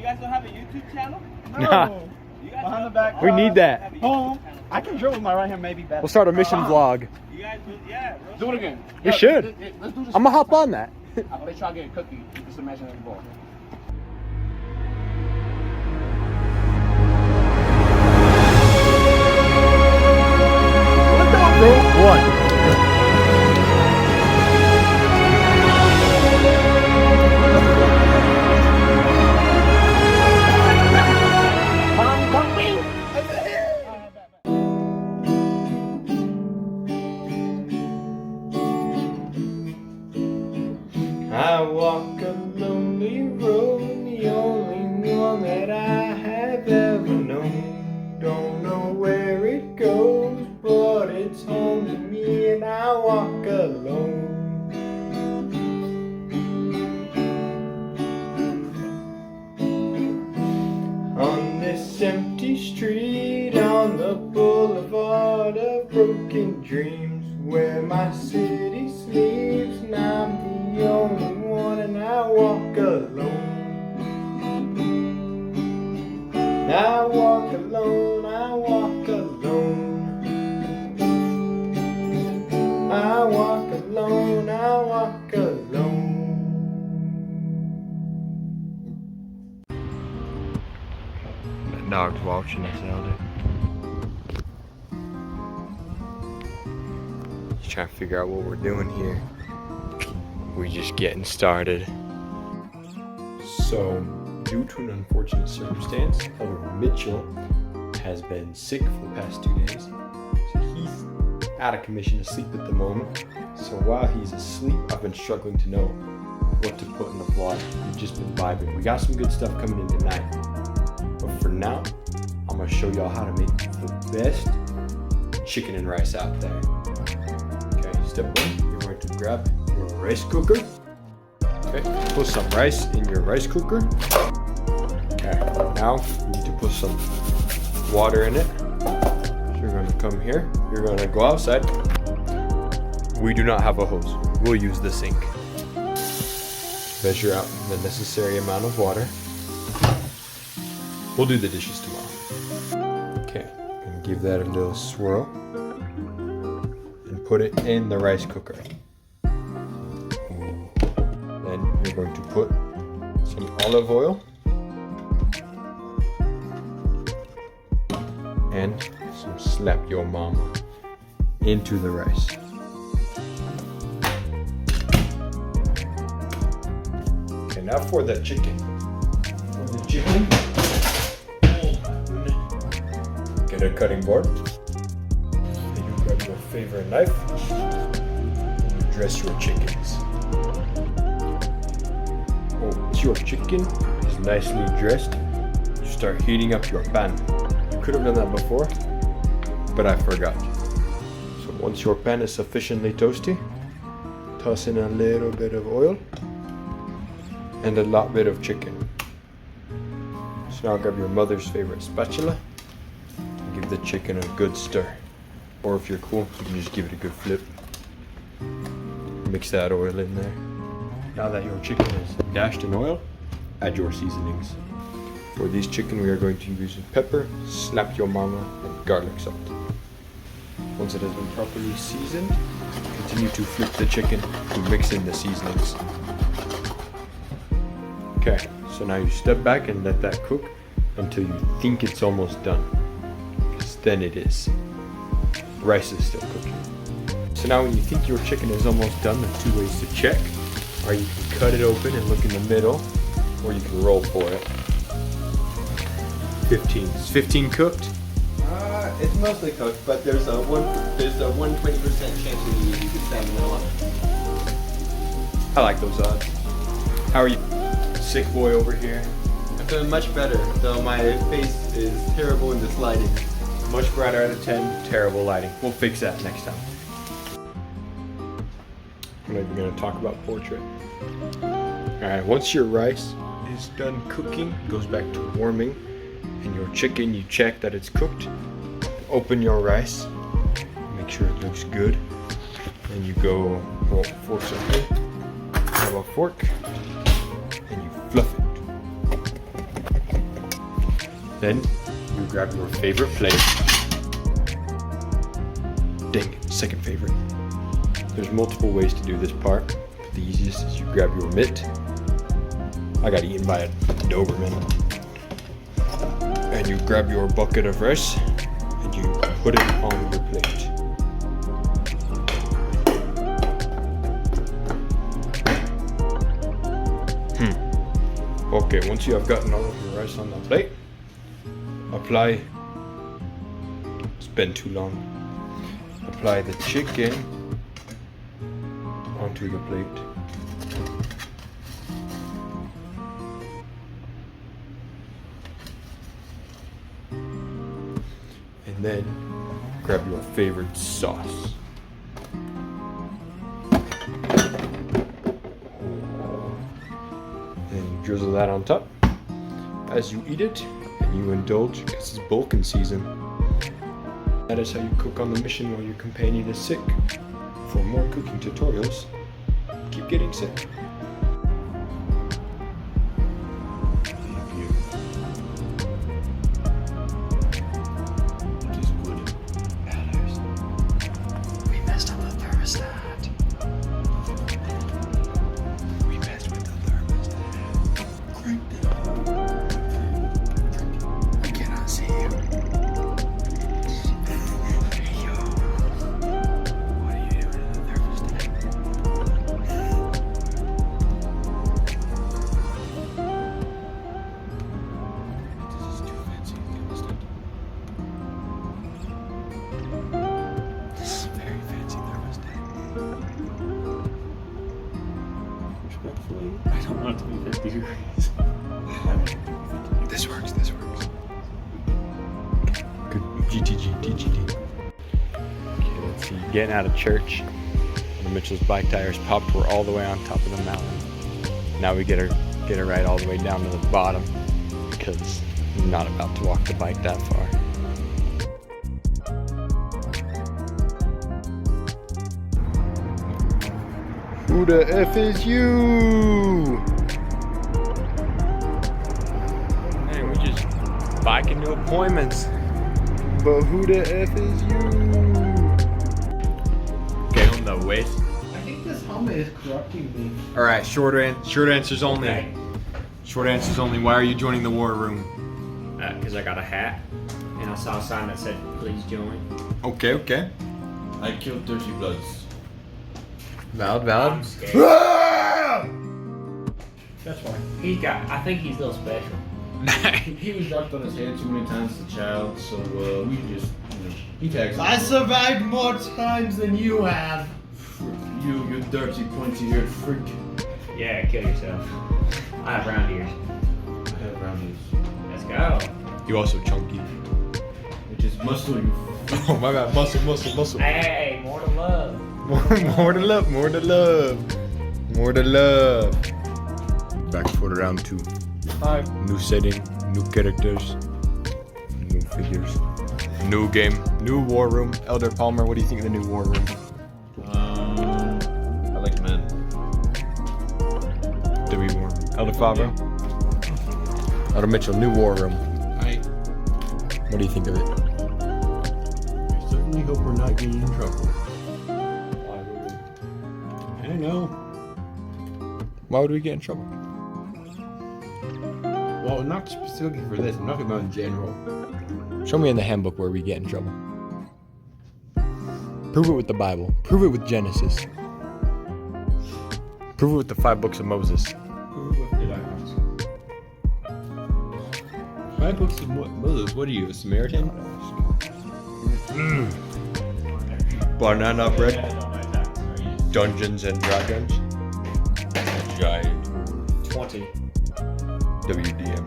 You guys don't have a YouTube channel? Nah. You guys Behind the don't- back. We need that. have a YouTube Home. channel. I can drill with my right hand maybe better. We'll start a mission vlog. You guys do, yeah. Do it again. We should. Let's do this. I'm gonna hop on that. I'm gonna try to get a cookie. Just imagine the ball. One. I walk a lonely road, the only one that I have ever known. Don't know where it goes, but it's home to me, and I walk alone. On this empty street, on the boulevard of broken dreams, where my city sleeps, and I'm the only one, and I walk alone. I walk alone, I walk alone. I walk alone, I walk alone. That dog's watching us, Elder. He's trying to figure out what we're doing here. We're just getting started. So, due to an unfortunate circumstance, Elder Mitchell has been sick for the past 2 days. So he's out of commission, asleep at the moment. So while he's asleep, I've been struggling to know what to put in the vlog. We've just been vibing. We got some good stuff coming in tonight. But for now, I'm gonna show y'all how to make the best chicken and rice out there. Okay, step one, you're going to grab your rice cooker. Okay, put some rice in your rice cooker. Okay, now you need to put some water in it. So you're going to come here. You're going to go outside. We do not have a hose. We'll use the sink. Measure out the necessary amount of water. We'll do the dishes tomorrow. Okay, and give that a little swirl. And put it in the rice cooker. Then you're going to put some olive oil and some slap your mama into the rice. Okay, now for the chicken. For the chicken, get a cutting board. And you grab your favorite knife and you dress your chickens. Once your chicken is nicely dressed, you start heating up your pan. You could have done that before, but I forgot. So once your pan is sufficiently toasty, toss in a little bit of oil and a lot bit of chicken. So now grab your mother's favorite spatula and give the chicken a good stir. Or if you're cool, you can just give it a good flip. Mix that oil in there. Now that your chicken is dashed in oil, add your seasonings. For this chicken we are going to use pepper, slap your mama, and garlic salt. Once it has been properly seasoned, continue to flip the chicken to mix in the seasonings. Okay, so now you step back and let that cook until you think it's almost done. Because then it is. Rice is still cooking. So now when you think your chicken is almost done, there are 2 ways to check. Or you can cut it open and look in the middle, or you can roll for it. 15. Is 15 cooked? It's mostly cooked, but there's a 120% chance you can salmonella. I like those odds. How are you? Sick boy over here. I'm feeling much better, though my face is terrible in this lighting. Much brighter out of 10, terrible lighting. We'll fix that next time. I'm not even gonna talk about portrait. Alright, once your rice is done cooking, goes back to warming, and your chicken, you check that it's cooked. Open your rice, make sure it looks good. Then you go, well, forks up here. Have a fork, and you fluff it. Then you grab your favorite plate. Dang it, second favorite. There's multiple ways to do this part. But the easiest is you grab your mitt. I got eaten by a Doberman. And you grab your bucket of rice and you put it on your plate. Okay, once you have gotten all of your rice on the plate, apply, it's been too long, apply the chicken onto the plate. And then grab your favorite sauce. And drizzle that on top as you eat it and you indulge because it's bulking season. That is how you cook on the mission while your companion is sick. For more cooking tutorials, keep getting sick. I don't want it to be 50 degrees. This works. Good. GTG. Okay, let's see. Getting out of church. The Mitchell's bike tires popped. We're all the way on top of the mountain. Now we get her right all the way down to the bottom because I'm not about to walk the bike that far. Who the F is you? Hey, we just biking to appointments. But who the F is you? Okay, on the waist. I think this helmet is corrupting me. Alright, short answers only. Okay. Short answers only. Why are you joining the war room? Because I got a hat and I saw a sign that said, please join. Okay. I killed Dirty Bloods. Valid. I'm scared. That's why. I think he's a little special. He was dropped on his head too many times as a child, so we just, he tags him. I survived more times than you have. You dirty pointy-eared freak. Yeah, kill yourself. I have round ears. I have round ears. Let's go. You also chunky. Which is muscle, you Oh my god, muscle. Hey, more to love. More to love. Back for round 2. Hi. New setting, new characters, new figures, new game, new war room. Elder Palmer, what do you think of the new war room? I like men. W war room. Elder Favre? Elder Mitchell, new war room. What do you think of it? I certainly hope we're not getting in trouble. I don't know. Why would we get in trouble? Well, not specifically for this. I'm talking about in general. Show me in the handbook where we get in trouble. Prove it with the Bible. Prove it with Genesis. Prove it with the 5 books of Moses. What did I ask? 5 books of Moses. What are you, a Samaritan? Banana bread. Dungeons and Dragons. Giant. 20. WDM.